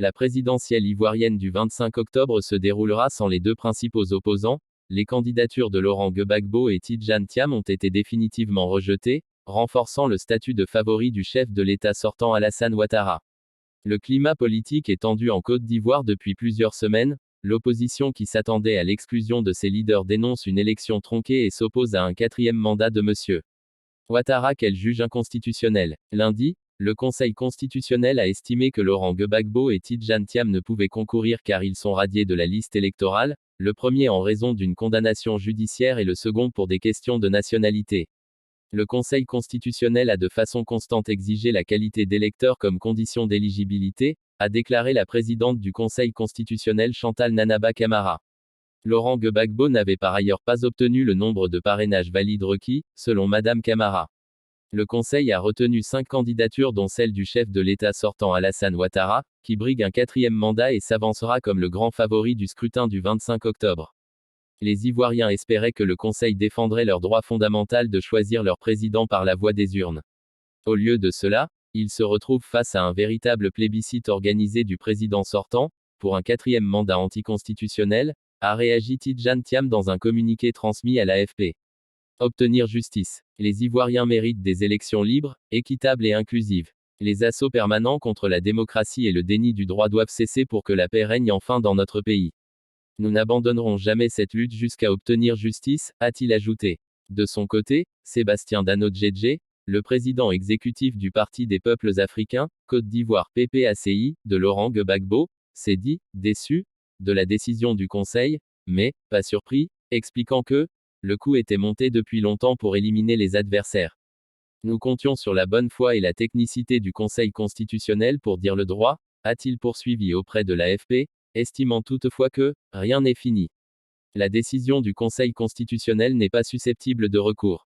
La présidentielle ivoirienne du 25 octobre se déroulera sans les deux principaux opposants. Les candidatures de Laurent Gbagbo et Tidjane Thiam ont été définitivement rejetées, renforçant le statut de favori du chef de l'État sortant Alassane Ouattara. Le climat politique est tendu en Côte d'Ivoire depuis plusieurs semaines. L'opposition qui s'attendait à l'exclusion de ses leaders dénonce une élection tronquée et s'oppose à un quatrième mandat de M. Ouattara qu'elle juge inconstitutionnel. Lundi, le Conseil constitutionnel a estimé que Laurent Gbagbo et Tidjane Thiam ne pouvaient concourir car ils sont radiés de la liste électorale, le premier en raison d'une condamnation judiciaire et le second pour des questions de nationalité. Le Conseil constitutionnel a de façon constante exigé la qualité d'électeur comme condition d'éligibilité, a déclaré la présidente du Conseil constitutionnel Chantal Nanaba Camara. Laurent Gbagbo n'avait par ailleurs pas obtenu le nombre de parrainages valides requis, selon Madame Camara. Le Conseil a retenu 5 candidatures dont celle du chef de l'État sortant Alassane Ouattara, qui brigue un quatrième mandat et s'avancera comme le grand favori du scrutin du 25 octobre. Les Ivoiriens espéraient que le Conseil défendrait leur droit fondamental de choisir leur président par la voie des urnes. Au lieu de cela, ils se retrouvent face à un véritable plébiscite organisé du président sortant, pour un quatrième mandat anticonstitutionnel, a réagi Tidjane Thiam dans un communiqué transmis à l'AFP. Obtenir justice. Les Ivoiriens méritent des élections libres, équitables et inclusives. Les assauts permanents contre la démocratie et le déni du droit doivent cesser pour que la paix règne enfin dans notre pays. Nous n'abandonnerons jamais cette lutte jusqu'à obtenir justice, a-t-il ajouté. De son côté, Sébastien Dano-Djedje, le président exécutif du Parti des peuples africains, Côte d'Ivoire PPACI, de Laurent Gbagbo, s'est dit déçu de la décision du Conseil, mais pas surpris, expliquant que le coup était monté depuis longtemps pour éliminer les adversaires. Nous comptions sur la bonne foi et la technicité du Conseil constitutionnel pour dire le droit, a-t-il poursuivi auprès de l'AFP, estimant toutefois que rien n'est fini. La décision du Conseil constitutionnel n'est pas susceptible de recours.